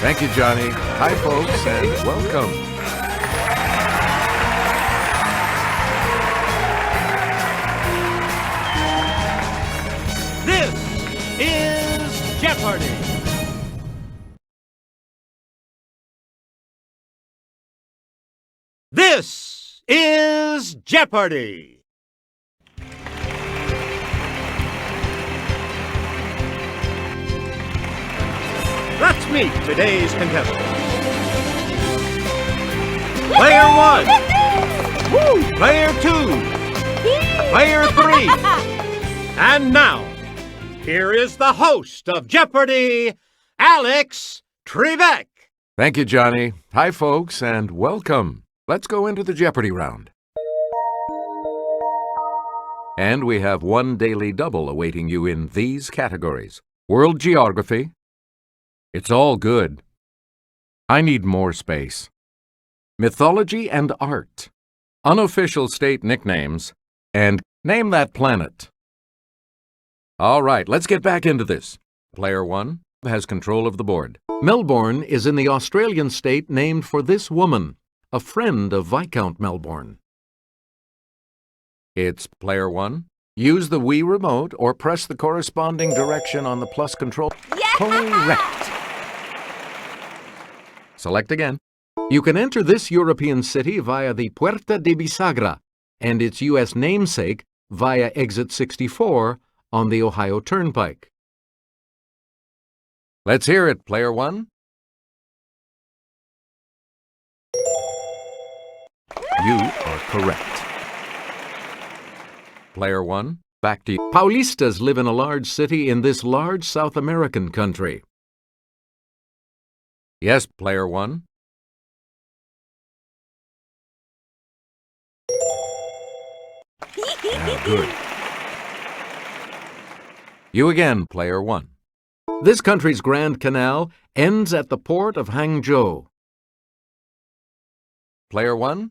Thank you, Johnny. Hi, folks, and welcome. This is Jeopardy! This is Jeopardy! Let's meet today's contestants. Player 1, Player 2, Player 3, and now, here is the host of Jeopardy, Alex Trebek. Thank you, Johnny. Hi, folks, and welcome. Let's go into the Jeopardy round. And we have one daily double awaiting you in these categories. World Geography. It's all good. I need more space. Mythology and art. Unofficial state nicknames. And name that planet. All right, let's get back into this. Player 1 has control of the board. Melbourne is in the Australian state named for this woman, a friend of Viscount Melbourne. It's Player 1. Use the Wii remote or press the corresponding direction on the plus control. Yeah! Correct. Select again. You can enter this European city via the Puerta de Bisagra and its U.S. namesake via exit 64 on the Ohio Turnpike. Let's hear it, Player 1. You are correct. Player 1, back to you. Paulistas live in a large city in this large South American country. Yes, Player 1. Yeah, good. You again, Player 1. This country's Grand Canal ends at the port of Hangzhou. Player 1.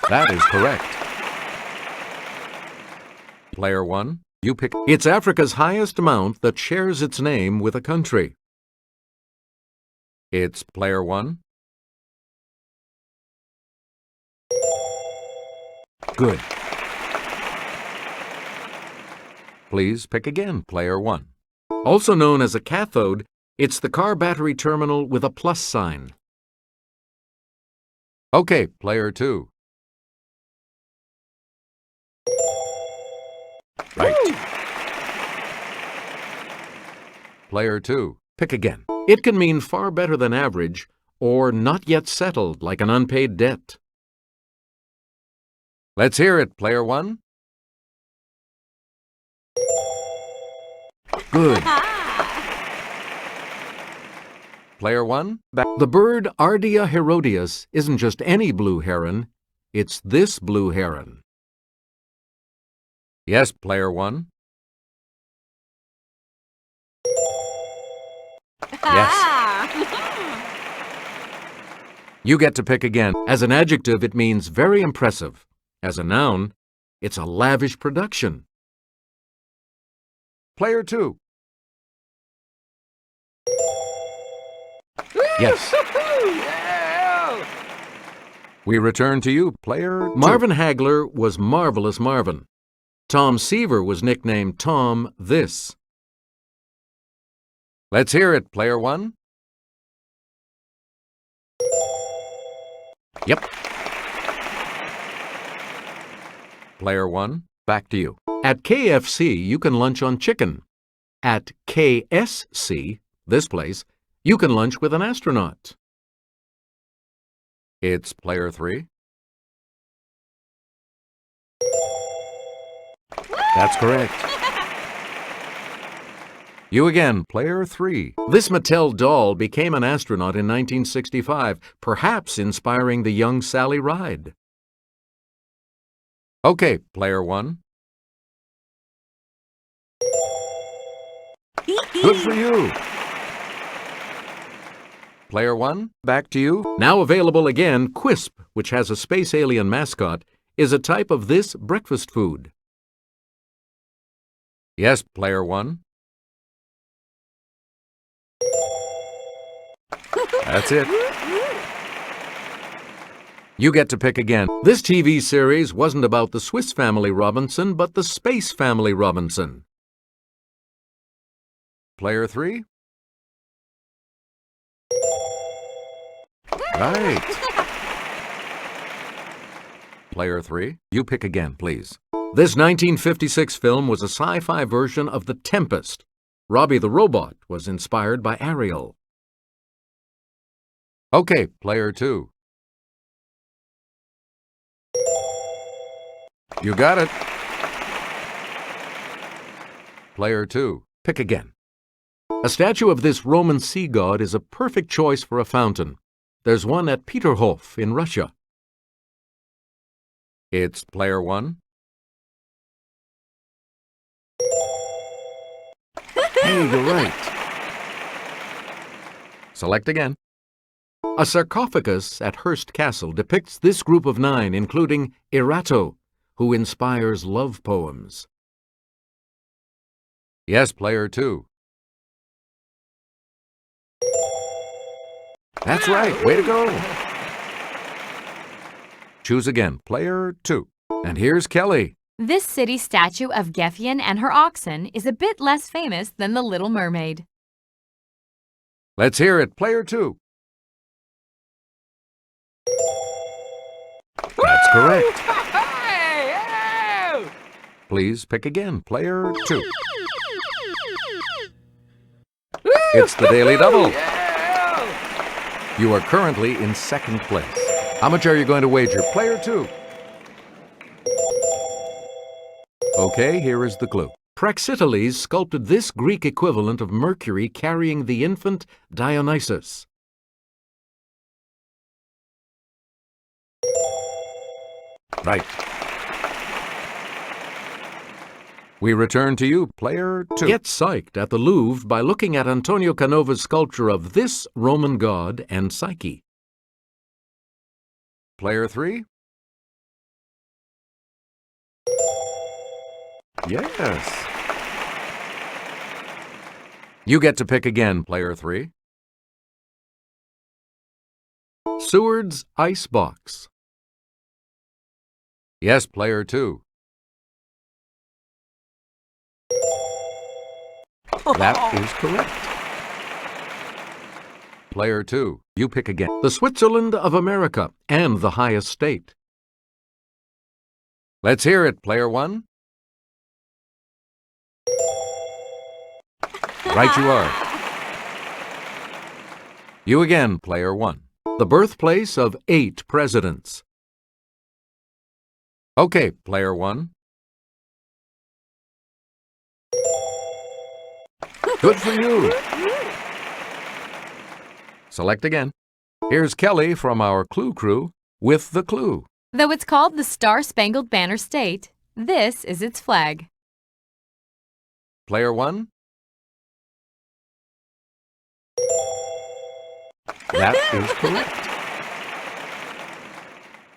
That is correct. Player 1, you pick. It's Africa's highest mount that shares its name with a country. It's Player 1. Good. Please pick again, Player 1. Also known as a cathode, it's the car battery terminal with a plus sign. Okay, Player 2. Right. Player 2, pick again. It can mean far better than average or not yet settled like an unpaid debt. Let's hear it, Player 1. Good. Player 1, back. The bird Ardea herodias isn't just any blue heron, it's this blue heron. Yes, Player 1. Yes. You get to pick again. As an adjective, it means very impressive. As a noun, it's a lavish production. Player 2. Yes. We return to you, Player 2. Marvin Hagler was Marvelous Marvin. Tom Seaver was nicknamed Tom This. Let's hear it, Player 1. Yep. Player 1, back to you. At KFC, you can lunch on chicken. At KSC, this place, you can lunch with an astronaut. It's Player 3. That's correct. You again, Player 3. This Mattel doll became an astronaut in 1965, perhaps inspiring the young Sally Ride. Okay, Player 1. Good for you. Player 1, back to you. Now available again, Quisp, which has a space alien mascot, is a type of this breakfast food. Yes, Player 1. That's it. You get to pick again. This TV series wasn't about the Swiss Family Robinson, but the Space Family Robinson. Player 3? Right. Player 3, you pick again, please. This 1956 film was a sci-fi version of The Tempest. Robbie the Robot was inspired by Ariel. Okay, Player 2. You got it. Player 2, pick again. A statue of this Roman sea god is a perfect choice for a fountain. There's one at Peterhof in Russia. It's Player 1. Hey, you're right. Select again. A sarcophagus at Hearst Castle depicts this group of 9, including Erato, who inspires love poems. Yes, Player 2. That's right. Way to go. Choose again, Player 2. And here's Kelly. This city statue of Gefjon and her oxen is a bit less famous than the Little Mermaid. Let's hear it, Player 2. That's correct. Please pick again, Player 2. It's the Daily Double. You are currently in second place. How much are you going to wager, Player 2? Okay, here is the clue. Praxiteles sculpted this Greek equivalent of Mercury carrying the infant Dionysus. Right. We return to you, Player 2. Get psyched at the Louvre by looking at Antonio Canova's sculpture of this Roman god and Psyche. Player 3? Yes. You get to pick again, Player 3. Seward's Icebox. Yes, Player 2. That is correct. Player 2, you pick again. The Switzerland of America and the highest state. Let's hear it, Player 1. Right you are. You again, Player 1. The birthplace of 8 presidents. Okay, Player 1. Good for you. Select again. Here's Kelly from our Clue Crew with the clue. Though it's called the Star-Spangled Banner State, this is its flag. Player 1. That is correct.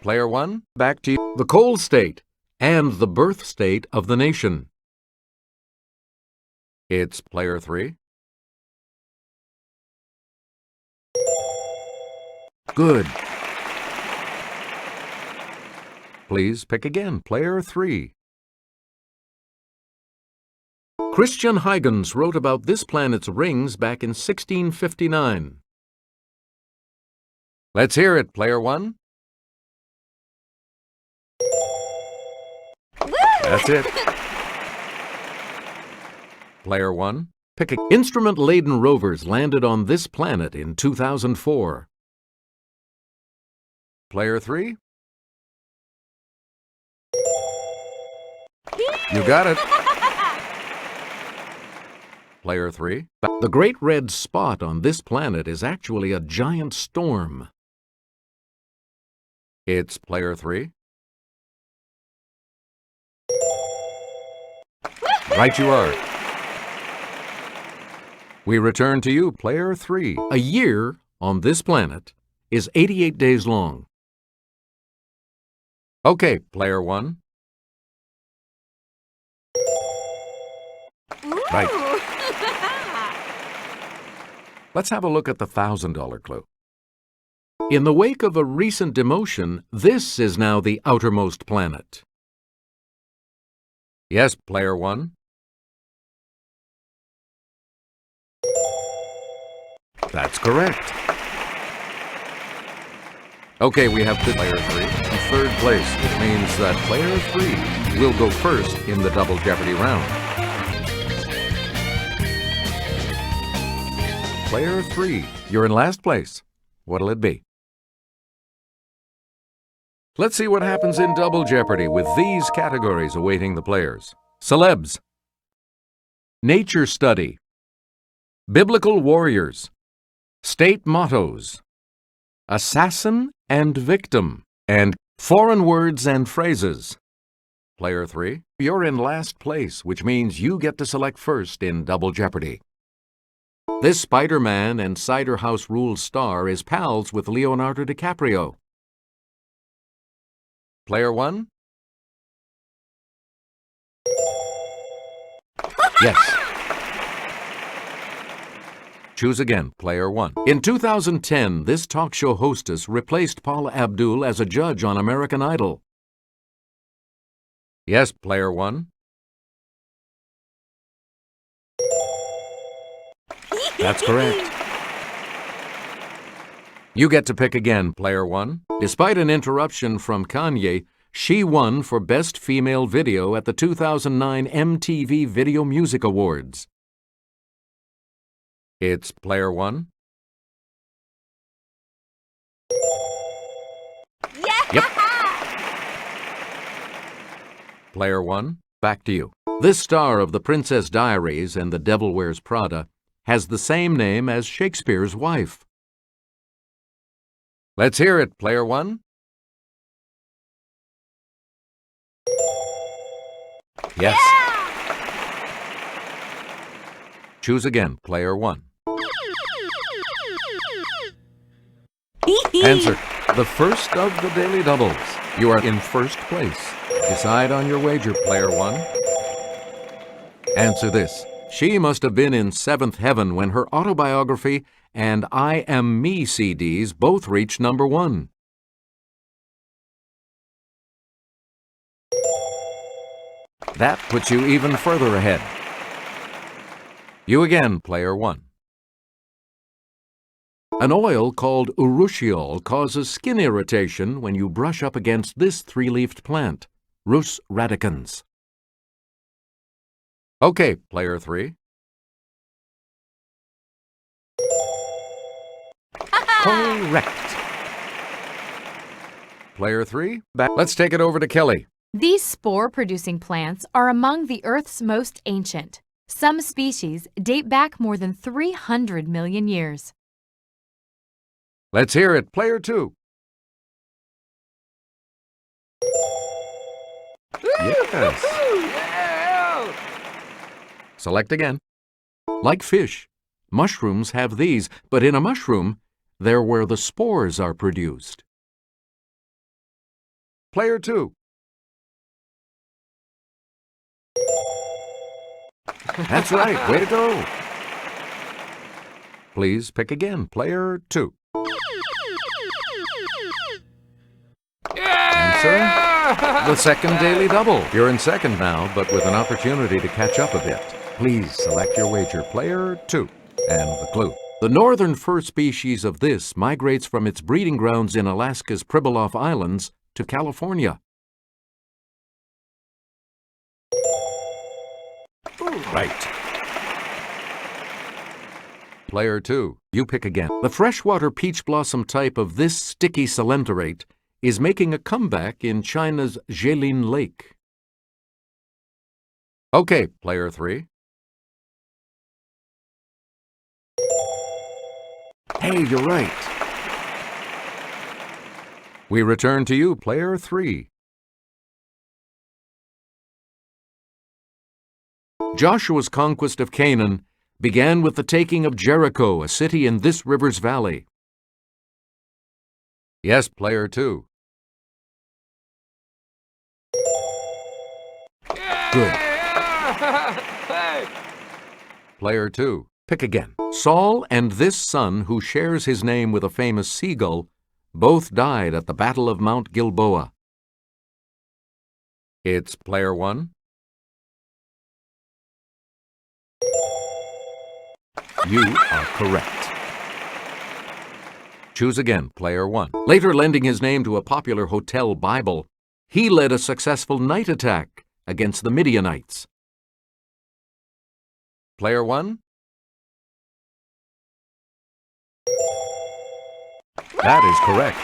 Player 1, back to you. The coal state and the birth state of the nation. It's Player 3. Good. Please pick again, Player 3. Christian Huygens wrote about this planet's rings back in 1659. Let's hear it, Player 1. That's it. Player 1, pick a instrument-laden rovers landed on this planet in 2004. Player 3. You got it. Player 3. The great red spot on this planet is actually a giant storm. It's Player 3. Right you are. We return to you, Player 3. A year on this planet is 88 days long. Okay, Player 1. Right. Let's have a look at the $1,000 clue. In the wake of a recent demotion, this is now the outermost planet. Yes, player one. That's correct. Okay, we have player three in third place, which means that player three will go first in the Double Jeopardy round. Player three, you're in last place. What'll it be? Let's see what happens in Double Jeopardy with these categories awaiting the players. Celebs, nature study, biblical warriors, state mottos, assassin and victim, and foreign words and phrases. Player three, you're in last place, which means you get to select first in Double Jeopardy. This Spider-Man and Cider House Rules star is pals with Leonardo DiCaprio. Player one? Yes. Choose again, player one. In 2010, this talk show hostess replaced Paula Abdul as a judge on American Idol. Yes, player one. That's correct. You get to pick again, player one. Despite an interruption from Kanye, she won for Best Female Video at the 2009 MTV Video Music Awards. It's player one. Yeah! Yep. Player one, back to you. This star of The Princess Diaries and The Devil Wears Prada has the same name as Shakespeare's wife. Let's hear it, player one. Yes. Choose again, player one. Answer, the first of the daily doubles. You are in first place. Decide on your wager, player one. Answer this. She must have been in seventh heaven when her autobiography and I Am Me CDs both reached number one. That puts you even further ahead. You again, player one. An oil called urushiol causes skin irritation when you brush up against this three-leafed plant, Rus radicans. Okay, player three. Correct. Player three, back. Let's take it over to Kelly. These spore-producing plants are among the Earth's most ancient. Some species date back more than 300 million years. Let's hear it, player two. Yes. Select again. Like fish, mushrooms have these, but in a mushroom, they're where the spores are produced. Player two. That's right, way to go. Please pick again, player two. Answer, the second daily double. You're in second now, but with an opportunity to catch up a bit. Please select your wager, player two. And the clue. The northern fur species of this migrates from its breeding grounds in Alaska's Pribilof Islands to California. Right. Player two, you pick again. The freshwater peach blossom type of this sticky calentorate is making a comeback in China's Jilin Lake. Okay, player three. Hey, you're right. We return to you, player three. Joshua's conquest of Canaan began with the taking of Jericho, a city in this river's valley. Yes, player two. Good. Player two. Pick again. Saul and this son, who shares his name with a famous seagull, Both died at the Battle of Mount Gilboa. It's player 1. You are correct. Choose again, player 1. Later lending his name to a popular hotel Bible, he led a successful night attack against the Midianites. Player 1? That is correct.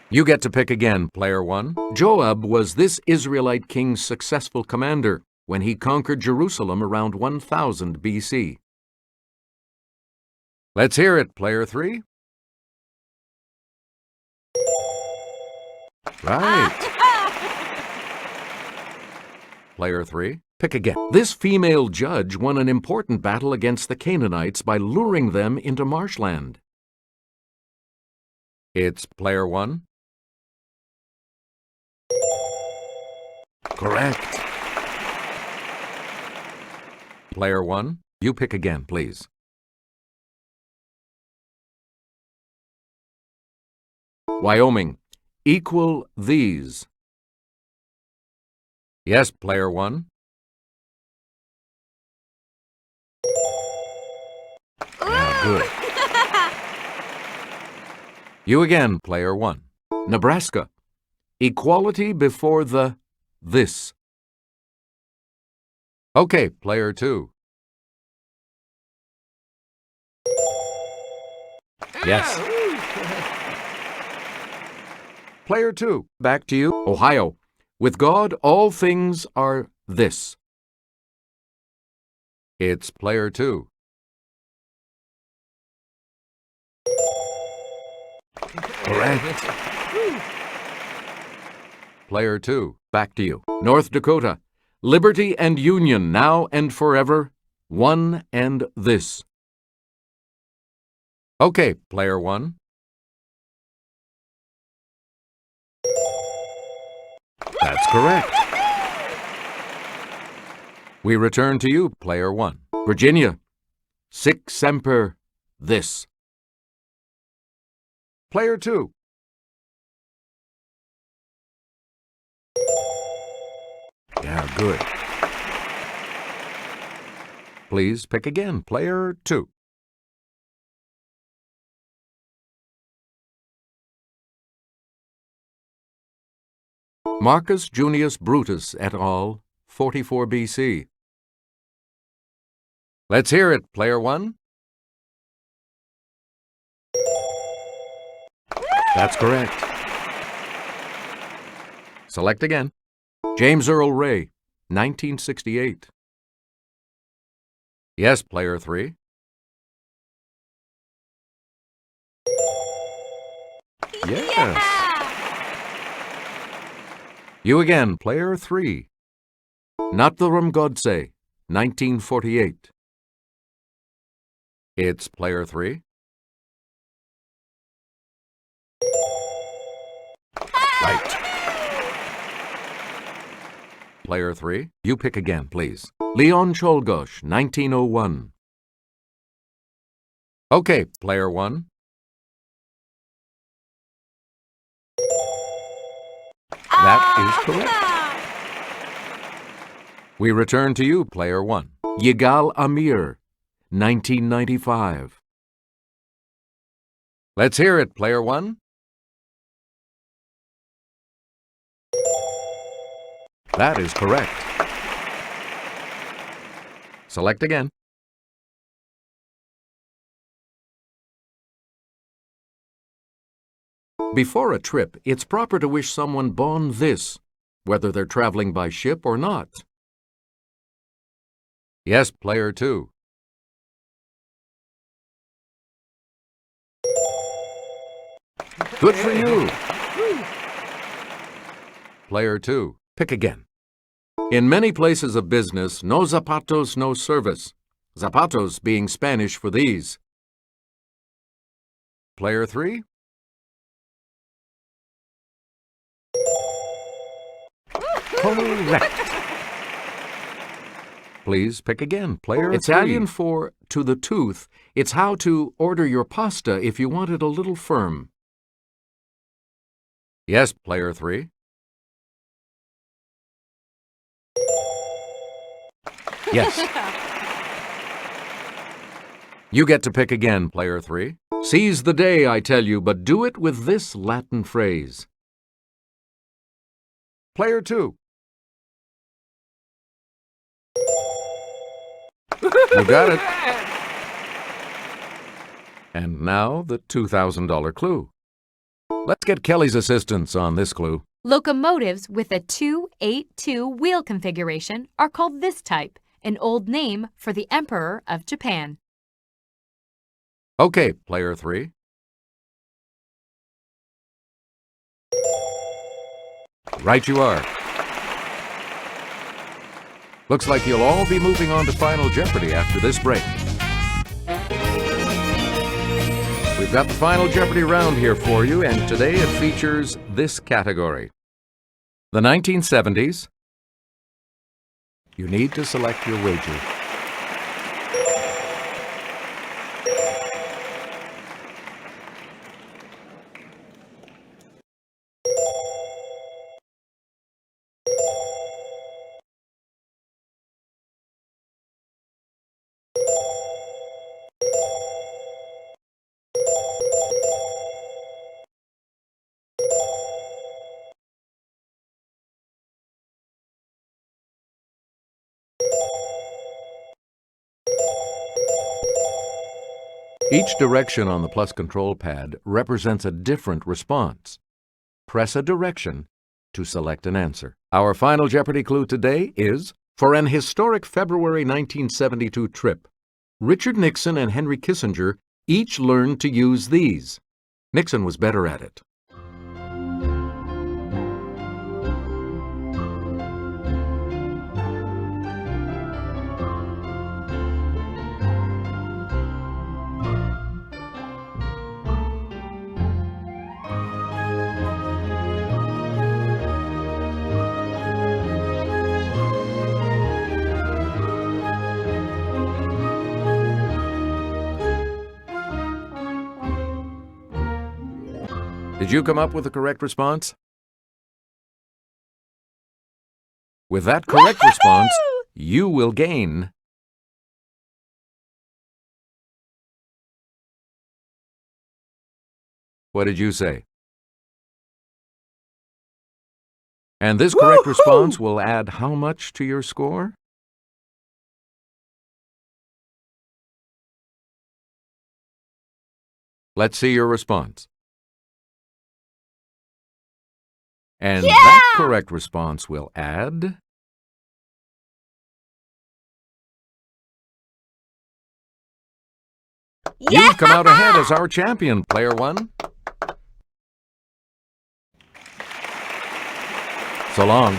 You get to pick again, player 1. Joab was this Israelite king's successful commander when he conquered Jerusalem around 1000 BC. Let's hear it, player 3. Right. Player 3, pick again. This female judge won an important battle against the Canaanites by luring them into marshland. It's player 1. Correct. Player 1, you pick again, please. Wyoming, equal these. Yes, player 1. Yeah, good. You again, player 1. Nebraska, equality before the this. Okay, player 2. Yes. Player 2, back to you. Ohio, with God all things are this. It's player 2. Correct. Player 2, back to you. North Dakota, liberty and union now and forever, one and this. Okay, player 1. That's correct. We return to you, player 1. Virginia, sic semper this. Player 2. Yeah, good. Please pick again, player 2. Marcus Junius Brutus et al., 44 BC. Let's hear it, player 1. That's correct. Select again. James Earl Ray, 1968. Yes, player 3. Yes. You again, player 3. Nathuram Godse, 1948. It's player 3. Right. Player 3, you pick again, please. Leon Czolgosz, 1901. Okay, player 1. That is correct. We return to you, player 1. Yigal Amir, 1995. Let's hear it, player 1. That is correct. Select again. Before a trip, it's proper to wish someone bon this, whether they're traveling by ship or not. Yes, player 2. Good for you. Player 2, pick again. In many places of business, no zapatos, no service. Zapatos being Spanish for these. Player 3. Correct. Please pick again. Player Italian 3. For to the tooth, it's how to order your pasta if you want it a little firm. Yes, player 3. Yes. You get to pick again, player 3. Seize the day, I tell you, but do it with this Latin phrase. Player 2. You got it. And now the $2,000 clue. Let's get Kelly's assistance on this clue. Locomotives with a 282 wheel configuration are called this type, an old name for the Emperor of Japan. Okay, player 3. Right you are. Looks like you'll all be moving on to Final Jeopardy after this break. We've got the Final Jeopardy round here for you, and today it features this category. The 1970s. You need to select your wager. Each direction on the plus control pad represents a different response. Press a direction to select an answer. Our Final Jeopardy clue today is, for an historic February 1972 trip, Richard Nixon and Henry Kissinger each learned to use these. Nixon was better at it. Did you come up with the correct response? With that correct response, you will gain What did you say? And this correct response will add how much to your score? Let's see your response. And that correct response will add You've come out ahead as our champion, player 1. So long.